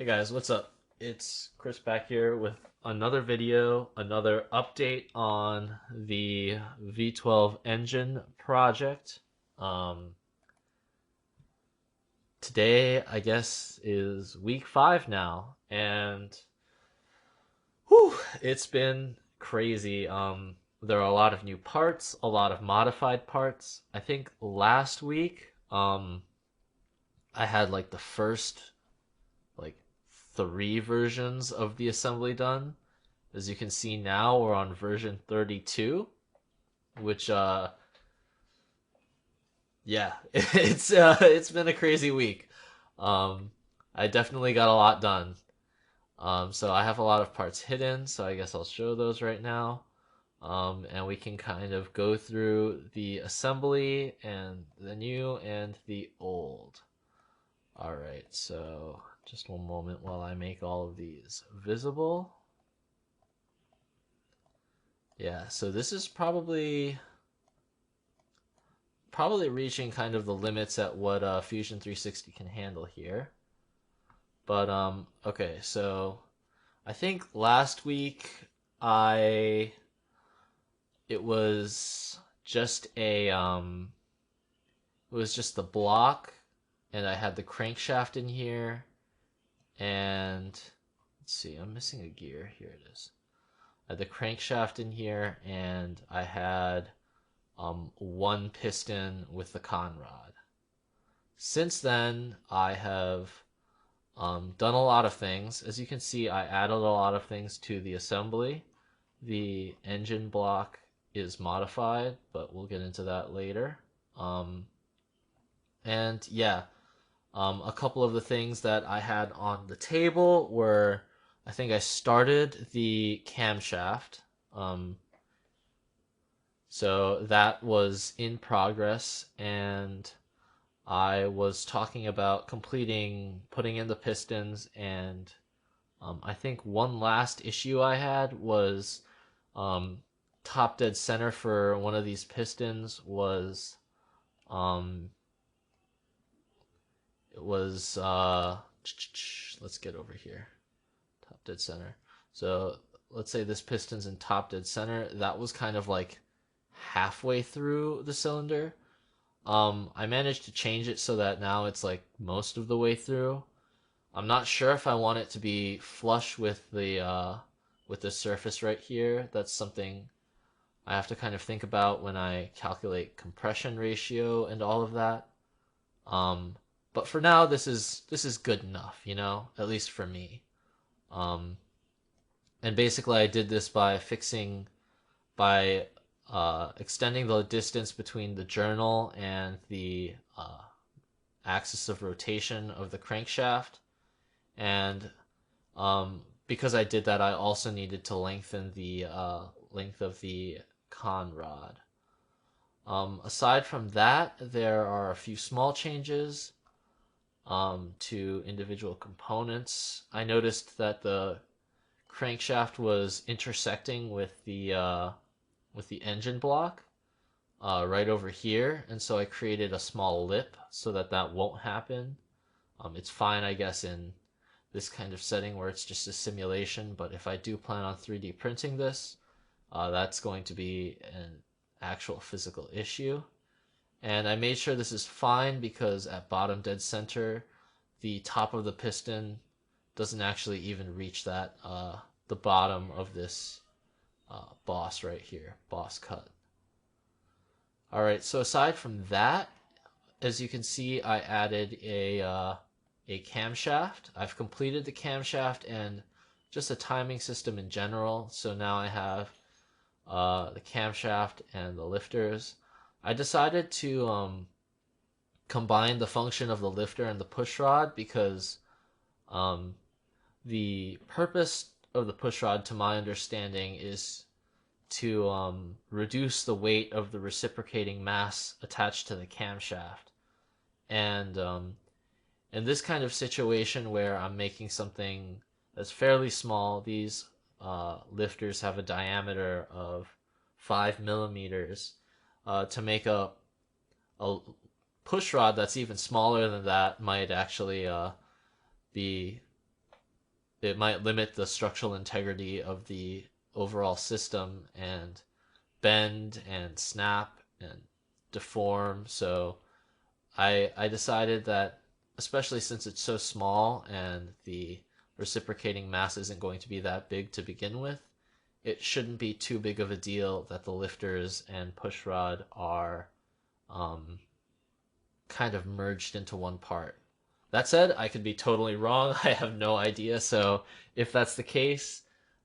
Hey guys, what's up? It's Chris back here with another video, another update on the V12 Engine project. Um, Today, I guess, is week 5 now, and whew, it's been crazy. There are a lot of new parts, a lot of modified parts. I think last week, I had like the first like 3 versions of the assembly done. As you can see now, we're on version 32, which yeah, it's been a crazy week. Um I definitely got a lot done. So I have a lot of parts hidden, so I guess I'll show those right now. And we can kind of go through the assembly and the new and the old. All right, so just one moment while I make all of these visible. Yeah, so this is probably reaching kind of the limits at what Fusion 360 can handle here. But okay, so I think last week I it was just it was just the block, and I had the crankshaft in here, and let's see, I'm missing a gear. Here it is. I had the crankshaft in here, and I had one piston with the con rod. Since then, I have done a lot of things. As you can see, I added a lot of things to the assembly. The engine block is modified, but we'll get into that later. Um, and yeah, a couple of the things that I had on the table were I think I started the camshaft. Um, so that was in progress, and I was talking about completing putting in the pistons, and I think one last issue I had was um, top dead center for one of these pistons was um, it was let's get over here, top dead center. So let's say this piston's in top dead center. That was kind of like halfway through the cylinder. I managed to change it so that now it's like most of the way through. I'm not sure if I want it to be flush with the surface right here. That's something I have to kind of think about when I calculate compression ratio and all of that. Um, but for now, this is good enough, at least for me. Um, and basically, I did this by extending the distance between the journal and the axis of rotation of the crankshaft. And because I did that, I also needed to lengthen the length of the con rod. Aside from that, there are a few small changes to individual components. I noticed that the crankshaft was intersecting with the engine block right over here, and so I created a small lip so that that won't happen. It's fine, I guess, in this kind of setting where it's just a simulation, but if I do plan on 3D printing this, that's going to be an actual physical issue. And I made sure this is fine because at bottom dead center, the top of the piston doesn't actually even reach that the bottom of this boss right here, boss cut. All right, so aside from that, as you can see, I added a camshaft. I've completed the camshaft and just a timing system in general. So now I have the camshaft and the lifters. I decided to combine the function of the lifter and the push rod because um, the purpose of the push rod, to my understanding, is to reduce the weight of the reciprocating mass attached to the camshaft. And in this kind of situation where I'm making something that's fairly small, these lifters have a diameter of 5 millimeters. To make a push rod that's even smaller than that might actually be it might limit the structural integrity of the overall system and bend and snap and deform. So I decided that, especially since it's so small and the reciprocating mass isn't going to be that big to begin with, it shouldn't be too big of a deal that the lifters and push rod are um, kind of merged into one part. That said, I could be totally wrong. I have no idea. So if that's the case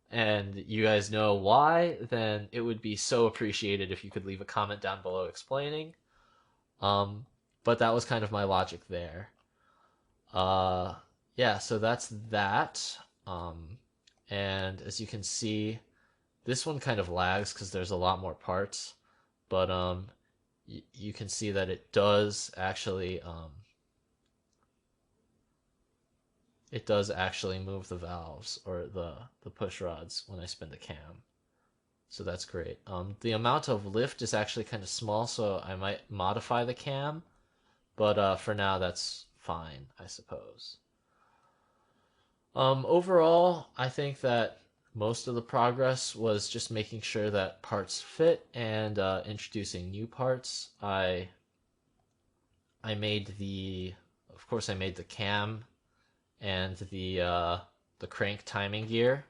and you guys know why, then it would be so appreciated if you could leave a comment down below explaining. Um, but that was kind of my logic there. Uh, yeah, so that's that. Um, and as you can see, this one kind of lags because there's a lot more parts, but you can see that it does actually move the valves or the push rods when I spin the cam. So that's great. The amount of lift is actually kind of small, so I might modify the cam, but for now that's fine, I suppose. Overall, I think that most of the progress was just making sure that parts fit and introducing new parts. I made of course, I made the cam and the crank timing gear,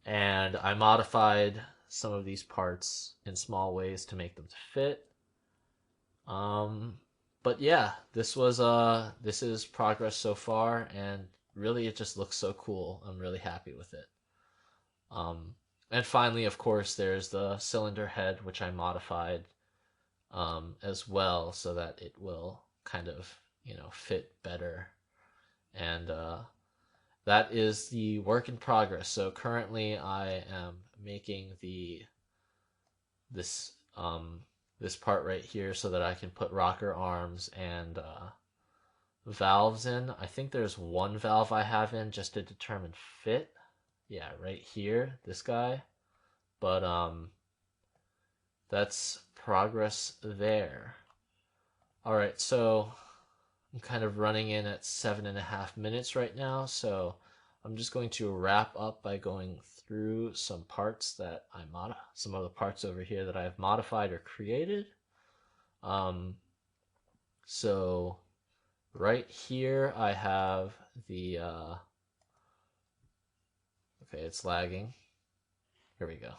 and I modified some of these parts in small ways to make them fit. Um, but yeah, this is progress so far, and really it just looks so cool. I'm really happy with it. Um, and finally, of course, there's the cylinder head, which I modified as well, so that it will kind of fit better. And that is the work in progress. So currently, I am making this this part right here so that I can put rocker arms and valves in. I think there's one valve I have in just to determine fit. Yeah, right here, this guy. But that's progress there. All right, so I'm kind of running in at 7.5 minutes right now, so I'm just going to wrap up by going through some parts that some of the parts over here that I've modified or created. Um, so right here I have the okay, it's lagging. Here we go.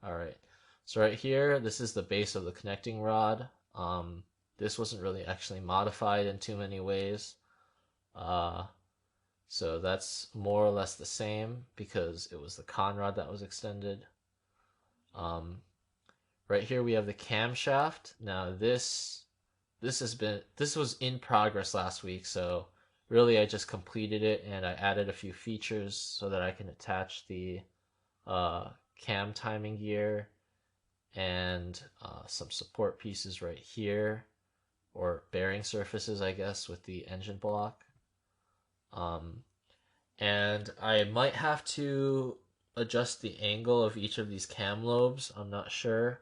All right. So right here, this is the base of the connecting rod. This wasn't really actually modified in too many ways. So that's more or less the same because it was the con rod that was extended. Right here we have the camshaft. Now this was in progress last week, so really I just completed it and I added a few features so that I can attach the cam timing gear and some support pieces right here, or bearing surfaces, I guess, with the engine block. And I might have to adjust the angle of each of these cam lobes. I'm not sure.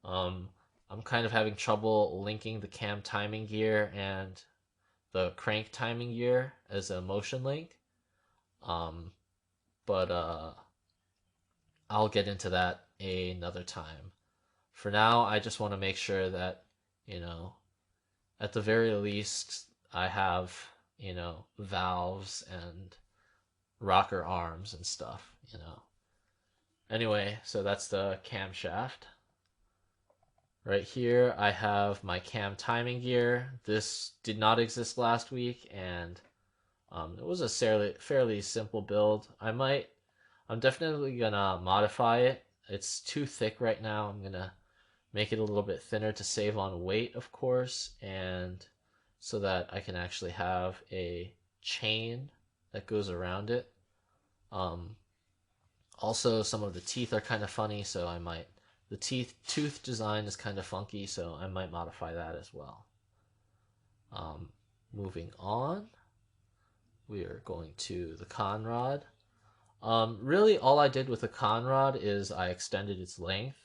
Um, I'm kind of having trouble linking the cam timing gear and the crank timing gear as a motion link. But I'll get into that another time. For now, I just want to make sure that, you know, at the very least, I have, valves and rocker arms and stuff. Anyway, so that's the camshaft. Right here, I have my cam timing gear. This did not exist last week, and it was a fairly simple build. I'm definitely gonna modify it. It's too thick right now. I'm gonna make it a little bit thinner to save on weight, of course, and so that I can actually have a chain that goes around it. Also, some of the teeth are kind of funny, so the tooth design is kind of funky, so I might modify that as well. Moving on, we are going to the conrod. Really, all I did with the conrod is I extended its length.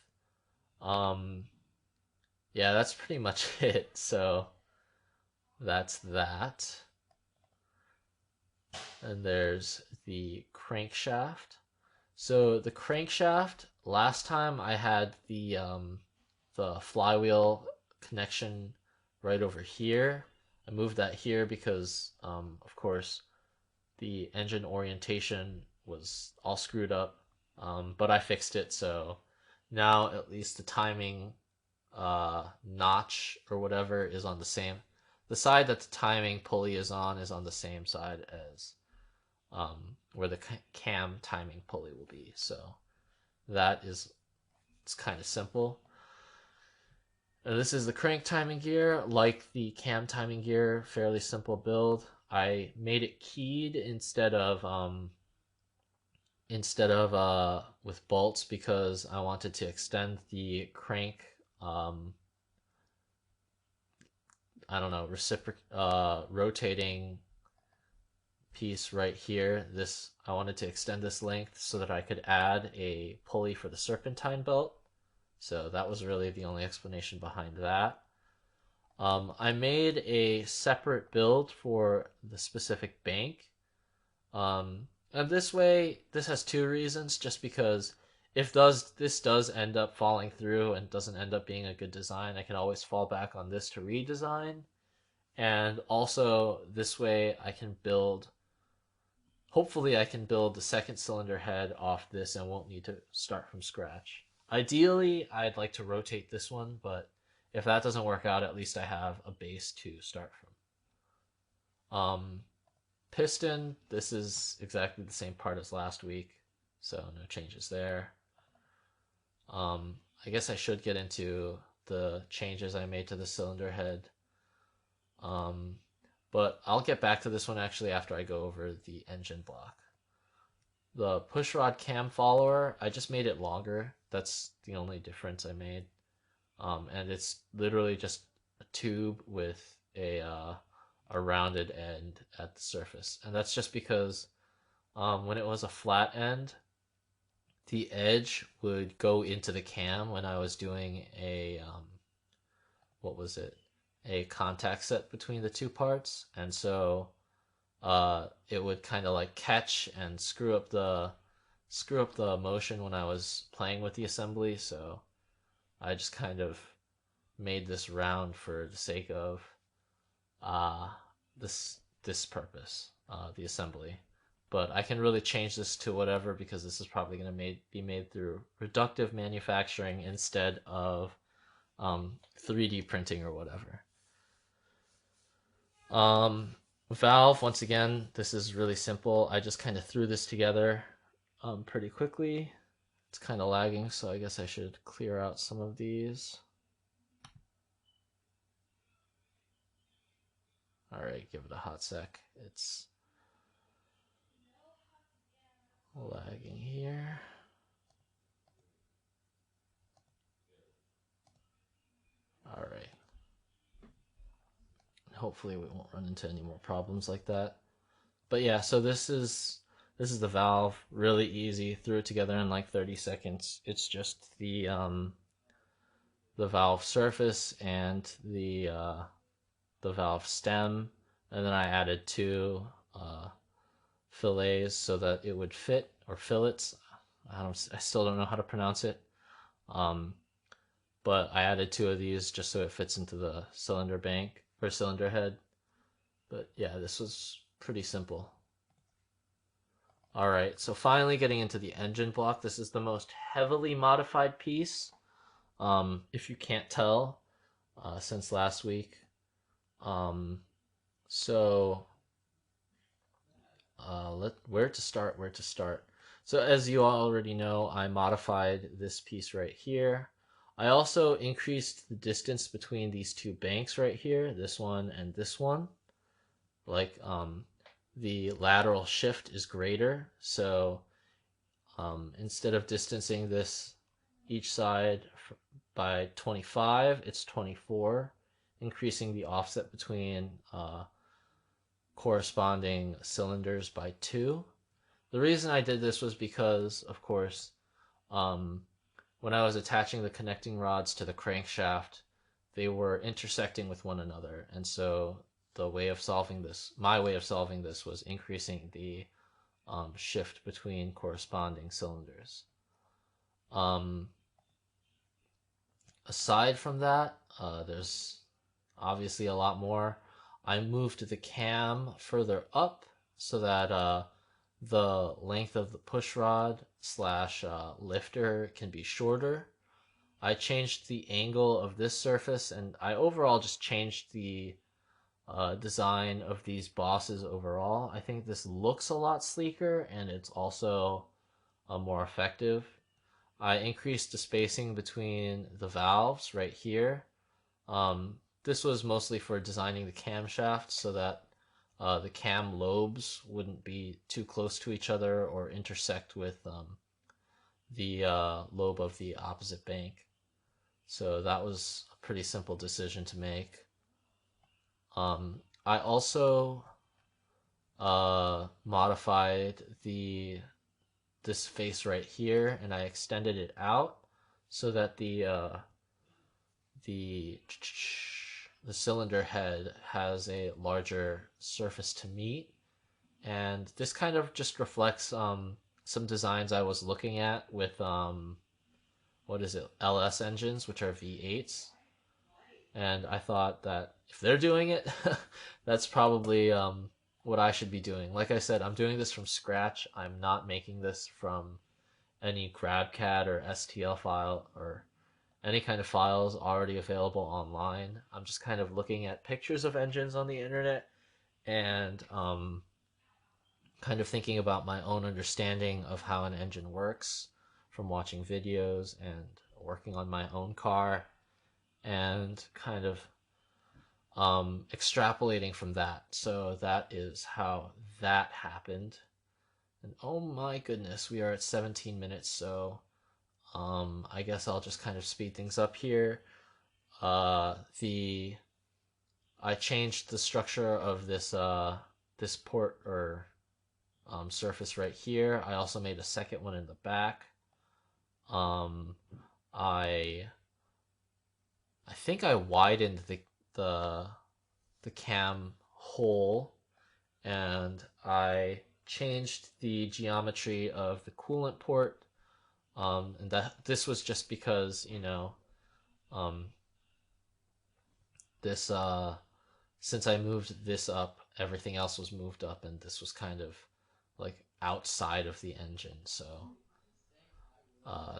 Yeah, that's pretty much it. So that's that. And there's the crankshaft. So the crankshaft, last time I had the flywheel connection right over here. I moved that here because of course the engine orientation was all screwed up. But I fixed it, so now at least the timing notch or whatever is on the same. The side that the timing pulley is on the same side as where the cam timing pulley will be. So that is, it's kind of simple. This is the crank timing gear, like the cam timing gear, fairly simple build. I made it keyed instead of with bolts because I wanted to extend the crank I don't know, rotating piece right here. This, I wanted to extend this length so that I could add a pulley for the serpentine belt. So that was really the only explanation behind that. I made a separate build for the specific bank. And this way, this has two reasons. Just because if this does end up falling through and doesn't end up being a good design, I can always fall back on this to redesign. And also, this way I can build, hopefully I can build the second cylinder head off this and won't need to start from scratch. Ideally, I'd like to rotate this one, but if that doesn't work out, at least I have a base to start from. Piston, this is exactly the same part as last week, so no changes there. I guess I should get into the changes I made to the cylinder head. But I'll get back to this one actually after I go over the engine block. The pushrod cam follower, I just made it longer. That's the only difference I made. And it's literally just a tube with a rounded end at the surface. And that's just because when it was a flat end, the edge would go into the cam when I was doing a, what was it? A contact set between the two parts. And so it would kind of like catch and screw up the motion when I was playing with the assembly. So I just kind of made this round for the sake of this purpose, the assembly. But I can really change this to whatever because this is probably going to be made through reductive manufacturing instead of 3D printing or whatever. Valve, once again, this is really simple. I just kind of threw this together pretty quickly. It's kind of lagging, so I guess I should clear out some of these. All right, give it a hot sec. It's lagging here. All right. Hopefully we won't run into any more problems like that. But yeah, so this is the valve. Really easy. Threw it together in like 30 seconds. It's just the valve surface and the valve stem, and then I added two fillets so that it would fit, or fillets. I still don't know how to pronounce it. But I added two of these just so it fits into the cylinder bank or cylinder head. But yeah, this was pretty simple. All right, so finally getting into the engine block. This is the most heavily modified piece, if you can't tell, since last week. So where to start? So as you already know, I modified this piece right here. I also increased the distance between these two banks right here, this one and this one. Like the lateral shift is greater, so instead of distancing this each side by 25, it's 24, increasing the offset between corresponding cylinders by 2. The reason I did this was because, of course, when I was attaching the connecting rods to the crankshaft, they were intersecting with one another, and so the way of solving this, my way of solving this was increasing the shift between corresponding cylinders. Um, Aside from that, there's obviously a lot more. I moved the cam further up so that the length of the push rod slash lifter can be shorter. I changed the angle of this surface, and I overall just changed the design of these bosses overall. I think this looks a lot sleeker, and it's also more effective. I increased the spacing between the valves right here. This was mostly for designing the camshaft so that the cam lobes wouldn't be too close to each other or intersect with the lobe of the opposite bank. So that was a pretty simple decision to make. I also modified this face right here, and I extended it out so that the cylinder head has a larger surface to meet, and this kind of just reflects some designs I was looking at with what is it, LS engines, which are V8s, and I thought that if they're doing it, that's probably what I should be doing. Like I said, I'm doing this from scratch. I'm not making this from any GrabCAD or STL file or any kind of files already available online. I'm just kind of looking at pictures of engines on the internet and kind of thinking about my own understanding of how an engine works from watching videos and working on my own car, and kind of extrapolating from that. So that is how that happened. And oh my goodness, we are at 17 minutes, so I guess I'll just kind of speed things up here. The I changed the structure of this port or surface right here. I also made a second one in the back. Um, I I think I widened the the cam hole, and I changed the geometry of the coolant port. And that this was just because, um, this since I moved this up, everything else was moved up, and this was kind of like outside of the engine. So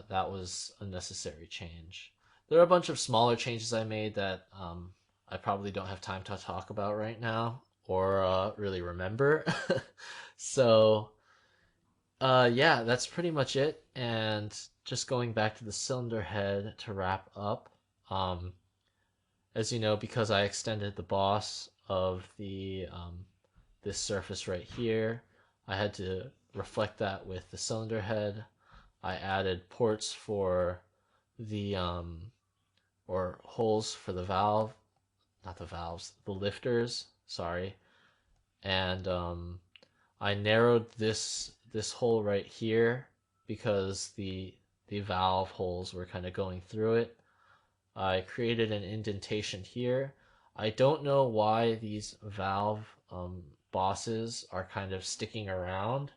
that was a necessary change. There are a bunch of smaller changes I made that I probably don't have time to talk about right now or really remember. So yeah, that's pretty much it. And just going back to the cylinder head to wrap up, um, as you know, because I extended the boss of the this surface right here, I had to reflect that with the cylinder head. I added ports for the or holes for the valve, not the valves, the lifters. Sorry, and I narrowed this hole right here because the valve holes were kind of going through it. I created an indentation here. I don't know why these valve bosses are kind of sticking around.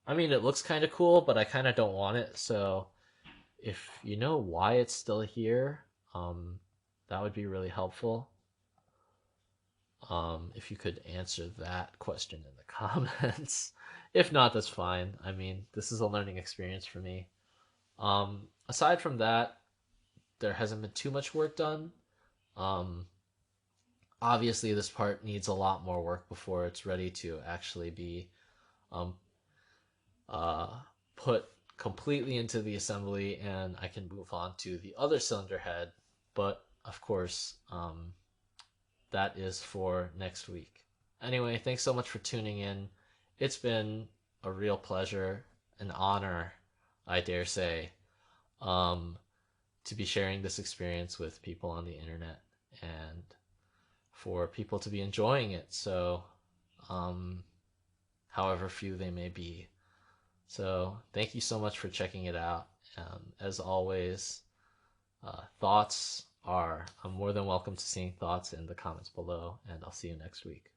I mean, it looks kind of cool, but I kind of don't want it. So if you know why it's still here, that would be really helpful. If you could answer that question in the comments. If not, that's fine. I mean, this is a learning experience for me. Aside from that, there hasn't been too much work done. Um, Obviously, this part needs a lot more work before it's ready to actually be um, uh, put completely into the assembly, and I can move on to the other cylinder head. But of course, that is for next week. Anyway, thanks so much for tuning in. It's been a real pleasure, an honor, I dare say, um, to be sharing this experience with people on the internet and for people to be enjoying it. So, however few they may be. So, thank you so much for checking it out. As always, thoughts are. I'm more than welcome to seeing thoughts in the comments below, and I'll see you next week.